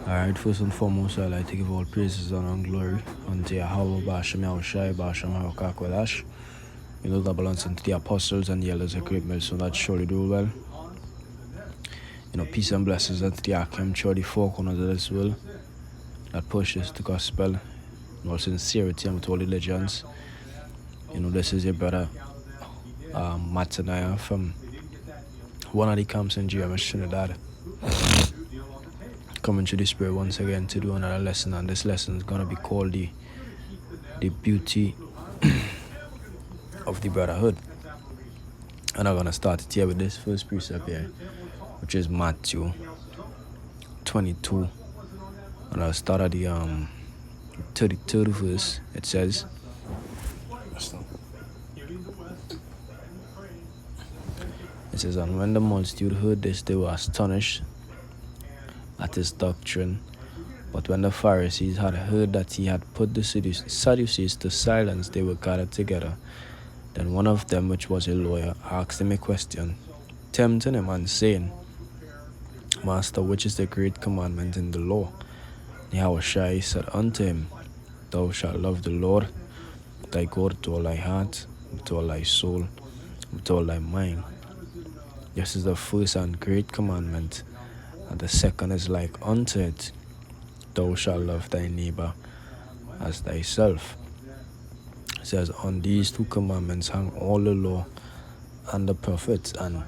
Alright, first and foremost, I'd like to give all praises and glory unto Yahweh, Bashem Yahushai, Bashem Harokakwadash. That belongs unto the apostles and the elders of great milestone that surely do well. Peace and blessings unto the Akim, the four corners of this world that pushes the gospel in all sincerity and with all diligence. This is your brother Matanaya from one of the camps in GMS Trinidad, coming to the Spirit once again to do another lesson, and this lesson is going to be called the beauty of the Brotherhood. And I'm going to start it here with this first precept here, which is Matthew 22, and I'll start at the 33rd verse. It says, and when the multitude heard this, they were astonished at his doctrine. But when the Pharisees had heard that he had put the Sadducees to silence, they were gathered together. Then one of them, which was a lawyer, asked him a question, tempting him and saying, Master, which is the great commandment in the law? Yahushua said unto him, Thou shalt love the Lord thy God with all thy heart, with all thy soul, with all thy mind. This is the first and great commandment, and the second is like unto it. Thou shalt love thy neighbor as thyself. It says, on these two commandments hang all the law and the prophets. And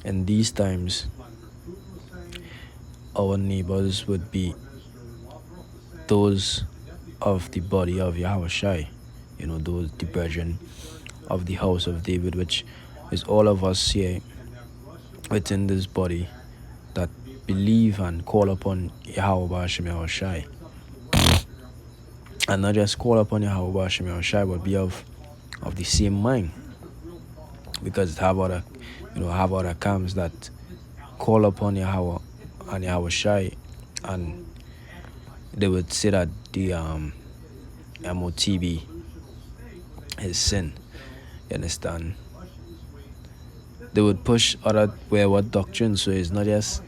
in these times, our neighbors would be those of the body of Yahushua, those the brethren of the house of David, which is all of us here within this body that believe and call upon Yahweh Bashem Yahushua. And not just call upon Yahweh Bashem Yahushua, but be of the same mind. Because it have other camps that call upon Yahweh and Yahushua, and they would say that the MOTB is sin. You understand? They would push other wayward doctrines, so it's not just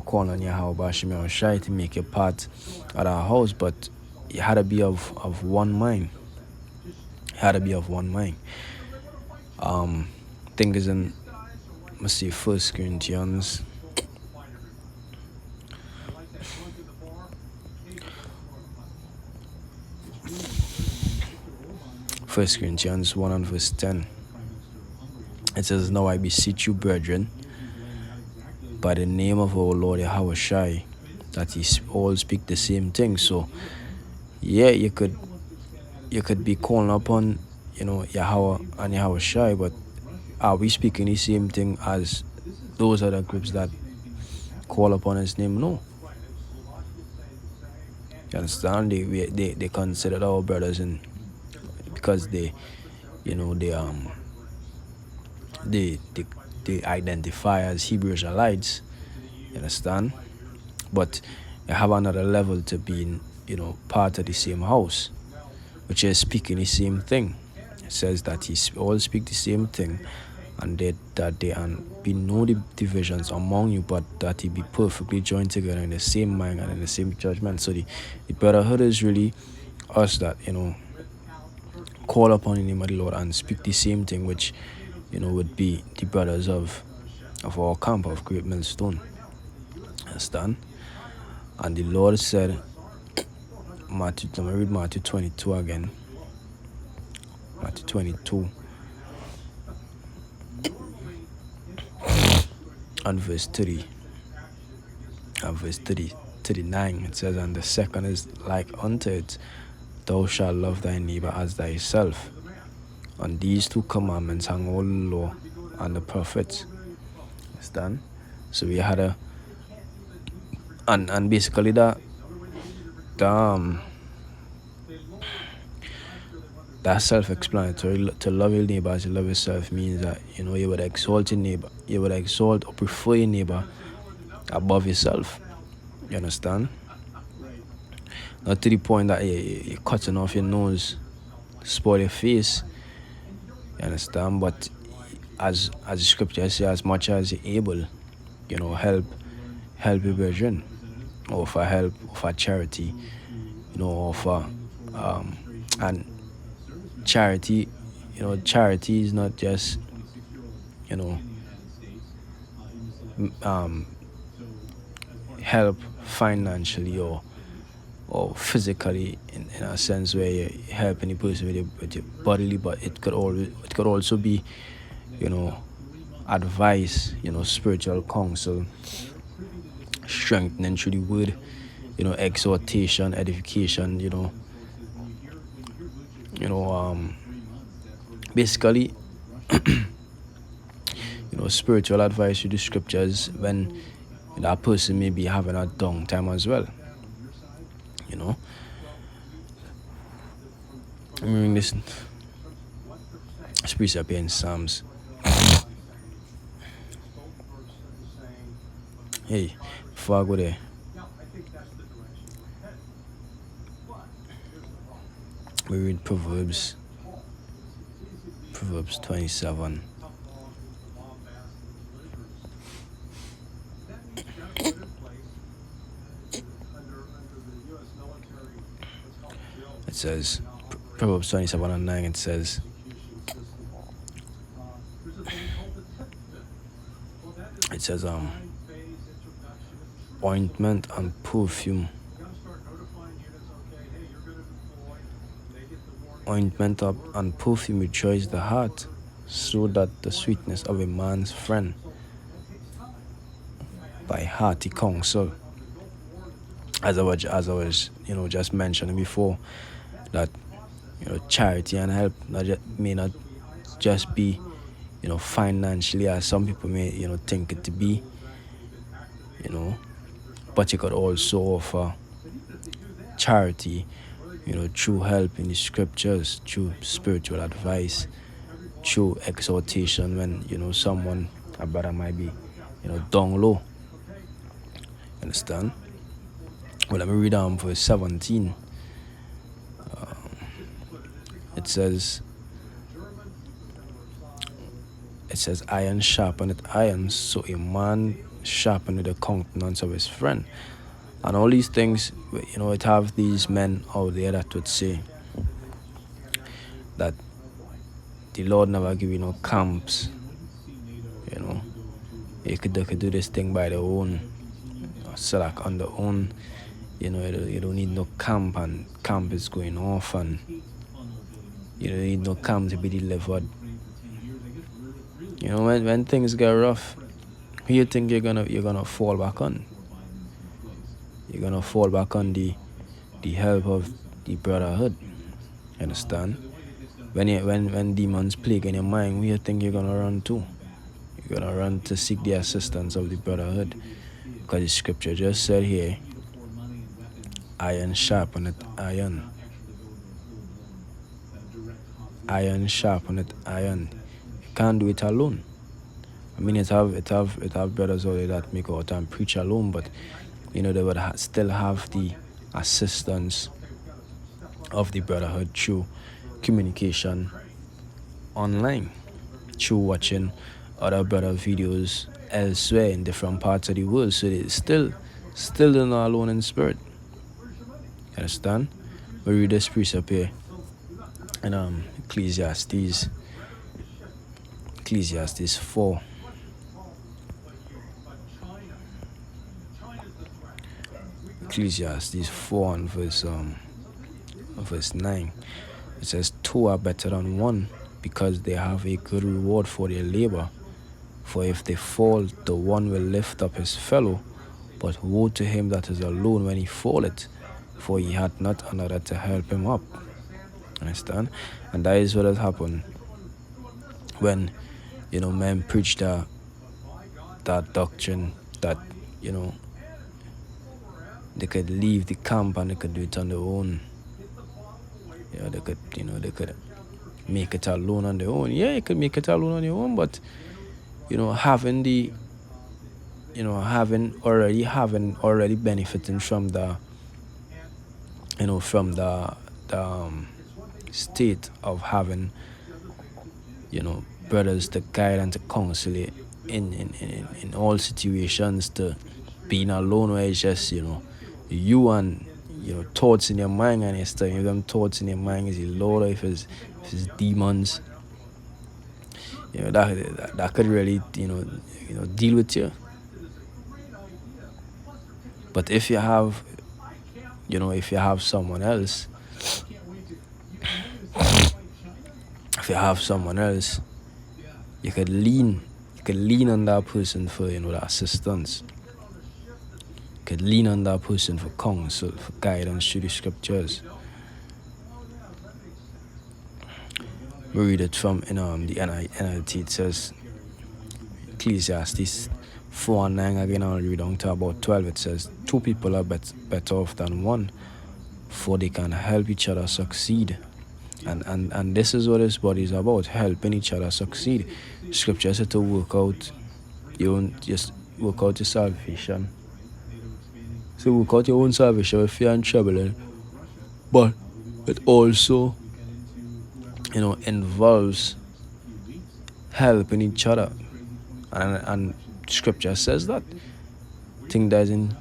calling on Yahweh Bashem Yahushua to make a part at our house, but you had to be of one mind. I think it's in, let's see, 1 Corinthians. First Corinthians 1 and verse 10. It says, Now I beseech you, brethren, by the name of our Lord Yahushua, that ye all speak the same thing. So, yeah, you could be calling upon, Yahweh and Yahushua, but are we speaking the same thing as those other groups that call upon his name? No. You understand? They consider our brothers, and because they identify as Hebrew Israelites, you understand? But you have another level to being, part of the same house, which is speaking the same thing. It says that he all speak the same thing, and that there be no divisions among you, but that he be perfectly joined together in the same mind and in the same judgment. So the brotherhood is really us that, call upon the name of the Lord and speak the same thing, which would be the brothers of our camp of Great Millstone. Understand? And the Lord said, let me read Matthew 22 again. Matthew 22 and verse 30 and verse 39. It says, and the second is like unto it, Thou shalt love thy neighbor as thyself. On these two commandments hang all the law and the prophets. Understand? So we had and basically that's self-explanatory. To love your neighbor as you love yourself means that you would exalt your neighbor, you would exalt or prefer your neighbor above yourself. You understand? Not to the point that you're cutting off your nose, spoil your face. You understand? But as the scripture says, as much as you're able, help your brethren. offer help, offer charity, offer and charity, charity is not just, you know, um, help financially or physically in a sense where you're helping the person with your bodily, but it could also be, you know, advice, spiritual counsel, strengthening through the word, exhortation, edification, you know, basically, spiritual advice through the scriptures when that person may be having a down time as well. You know, I'm reading this precept here in Psalms. Hey, before I go there, we read Proverbs 27. It says, Proverbs 27:9, it says, ointment and perfume. Ointment up and perfume rejoice the heart, so that the sweetness of a man's friend by hearty counsel. As I was, just mentioning before, that charity and help may not just be, financially, as some people may, think it to be, but you could also offer charity, through help in the scriptures, through spiritual advice, through exhortation when, someone, a brother might be, down low. Understand? Well, let me read verse 17. It says, iron sharpeneth iron, so a man sharpeneth the countenance of his friend. And all these things, it have these men out there that would say that the Lord never give you no camps. They could do this thing by their own, select on their own. You don't need no camp, and camp is going off, and you don't need no camp to be delivered. When things get rough, who you think you're gonna fall back on? You're gonna fall back on the help of the brotherhood. Understand? When demons plague in your mind, who you think you're gonna run to? You're gonna run to seek the assistance of the brotherhood, because the scripture just said here, iron sharpeneth iron. Iron sharpeneth iron. You can't do it alone. I mean, it have brothers out there that make out and preach alone, but they would still have the assistance of the brotherhood through communication online, through watching other brother videos elsewhere in different parts of the world. So they still not alone in spirit. Understand? We read this precept here in Ecclesiastes 4. Ecclesiastes 4 and verse 9. It says, 2 are better than one, because they have a good reward for their labor. For if they fall, the one will lift up his fellow. But woe to him that is alone when he falleth, for he had not another to help him up. Understand? And that is what has happened when, men preach that doctrine that, they could leave the camp and they could do it on their own. They could make it alone on their own. Yeah, you could make it alone on your own, but having already benefiting from the state of having brothers to guide and to counsel in all situations, to being alone where it's just you and thoughts in your mind, and it's telling you them thoughts in your mind is the Lord, or if it's demons, that could really deal with you. But if you have someone else, you could lean on that person for the assistance. You could lean on that person for counsel, for guidance through the scriptures. We read it from the NLT. It says, Ecclesiastes 4:9 again. I'll read on to about 12. It says, 2 people are better off than one, for they can help each other succeed. And this is what this body is about, helping each other succeed. Scripture said to work out your salvation. So work out your own salvation with fear and trembling. But it also involves helping each other. And scripture says that. I think that's in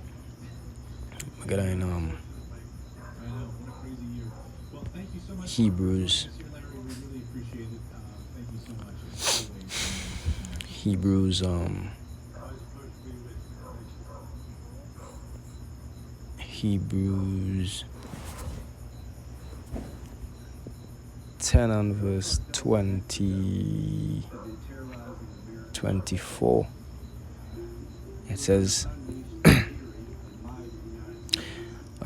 Hebrews 10 and verse 24. It says, I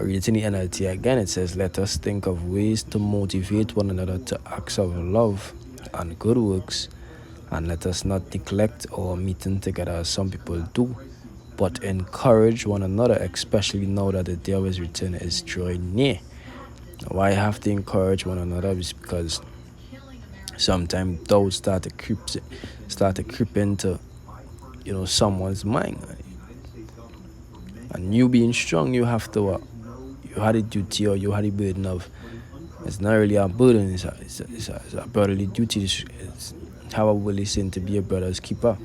read it in the NLT again. It says, let us think of ways to motivate one another to acts of love and good works, and let us not neglect our meeting together as some people do, but encourage one another, especially now that the day of his return is drawing near. Why I have to encourage one another is because sometimes doubts start to creep into someone's mind. And you being strong, you have to you had a duty, or you had a burden of, it's not really a burden, it's a brotherly duty. It's how I will listen to be a brother's keeper,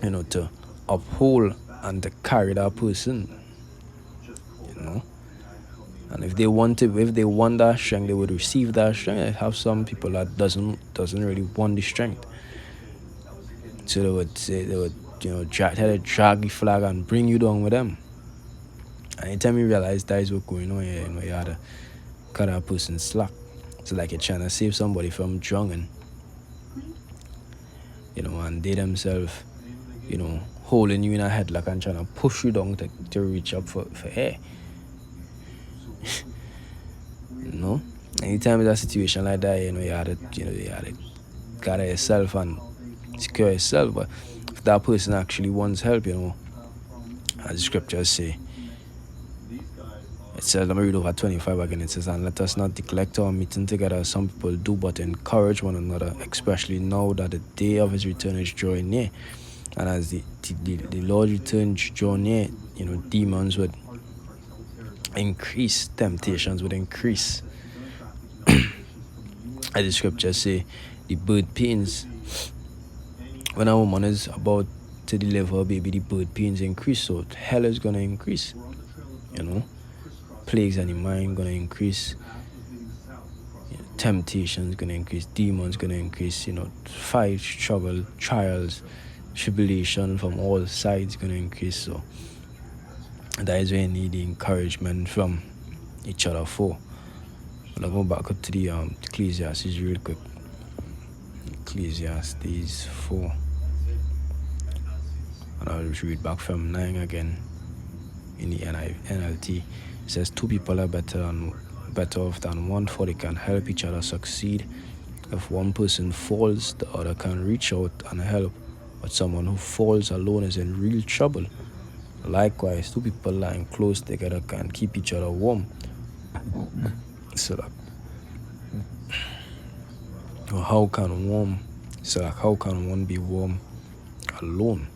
to uphold and to carry that person, and if they want that strength, they would receive that strength. I have some people that doesn't really want the strength, so they would try to drag the flag and bring you down with them. And anytime you realize that is what's going on here, you had to cut that person slack. It's like you're trying to save somebody from drowning, and they themselves, holding you in a headlock and trying to push you down to reach up for air. Anytime there's a situation like that, you had to gather yourself and secure yourself. But if that person actually wants help, as the scriptures say, it says, let me read over 25 again. It says, and let us not neglect our meeting together as some people do, but encourage one another, especially now that the day of his return is drawing near. And as the Lord returns draw near, demons would increase, temptations would increase. As the scriptures say, the birth pains, when a woman is about to deliver a baby, the birth pains increase, so hell is going to increase. Plagues in the mind going to increase, temptations going to increase, demons going to increase, fight, struggle, trials, tribulation from all sides going to increase. So that is where you need the encouragement from each other for. I'll go back up to the Ecclesiastes real quick. Ecclesiastes 4, and I'll read back from 9 again in the NLT. It says, 2 people are better off than one, for they can help each other succeed. If one person falls, the other can reach out and help, but someone who falls alone is in real trouble. Likewise, 2 people lying close together can keep each other warm. So how can one be warm alone?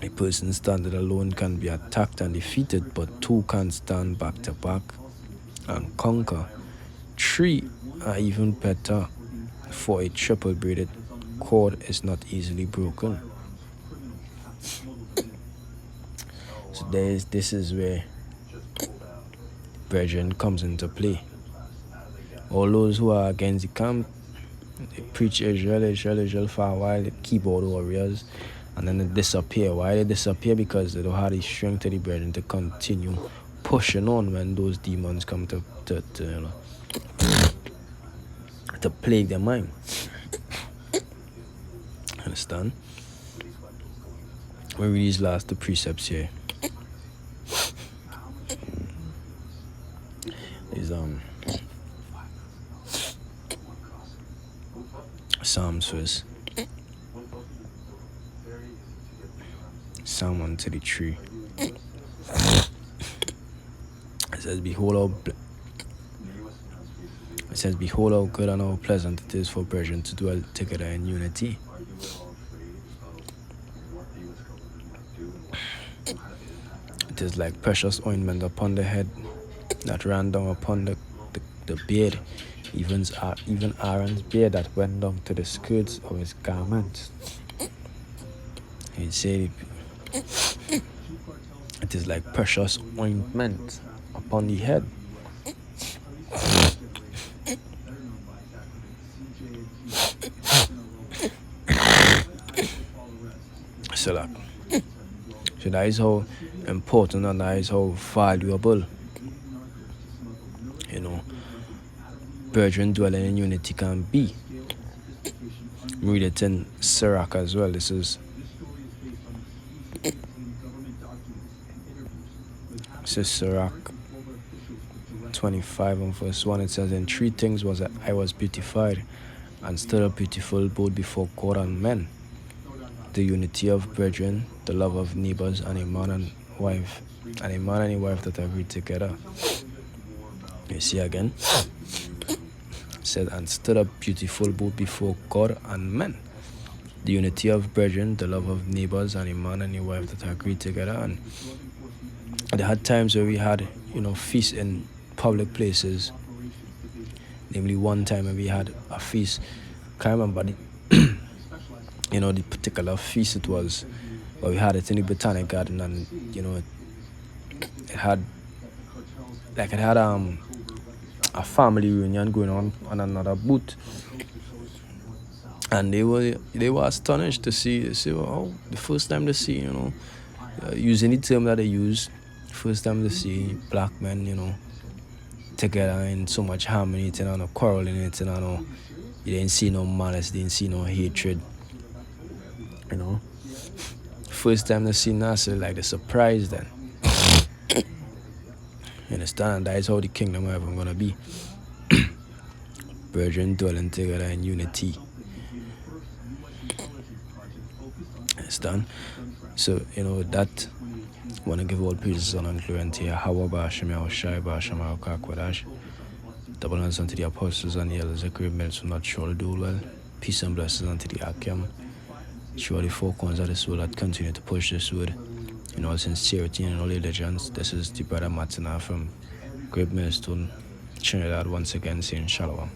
A person standing alone can be attacked and defeated, but 2 can stand back to back and conquer. 3 are even better, for a triple braided cord is not easily broken. So this is where brethren comes into play. All those who are against the camp, they preach Israel for a while, they keyboard warriors, and then they disappear. Why they disappear? Because they don't have the strength of the brethren to continue pushing on when those demons come to plague their mind. Understand? We read these last two precepts here. Is Psalms first. Psalm 133. It says, Behold how good and how pleasant it is for brethren to dwell together in unity. It is like precious ointment upon the head that ran down upon the beard, even Aaron's beard that went down to the skirts of his garments. He said, it is like precious ointment upon the head. So that is how important and that is how valuable, brethren dwelling in unity can be. Read it in Sirach as well. This is Sirach 25 and verse 1. It says, In 3 things I was beautified, and stood up beautiful both before God and men: the unity of brethren, the love of neighbors, and a man and a wife that agree together. You see again? It said, and stood up beautiful both before God and men: the unity of brethren, the love of neighbors, and a man and a wife that agree together. And there had times where we had, feasts in public places. Namely, one time when we had a feast, can't remember the particular feast it was, but we had it in the Botanic Garden, and it had a family reunion going on another booth, and they were astonished to see the first time to see using the term that they use, first time to see black men together in so much harmony, no quarreling, you didn't see no malice, didn't see no hatred. First time to see Nasser, like the surprise then. You understand? And that is how the kingdom of heaven gonna be. Brethren dwelling together in unity. Understand? So, that I want to give all praises and glory unto Yahweh Ba'ashem Yahushai Ba'ashem Yahukwadash. Double honors unto the apostles and the elders, the great men who not surely do well. Peace and blessings unto the Akim. Surely 4 corners of this world that continue to push this word in all sincerity and all diligence. This is the brother Matina from Great Millstone, Trinidad, once again saying Shalom.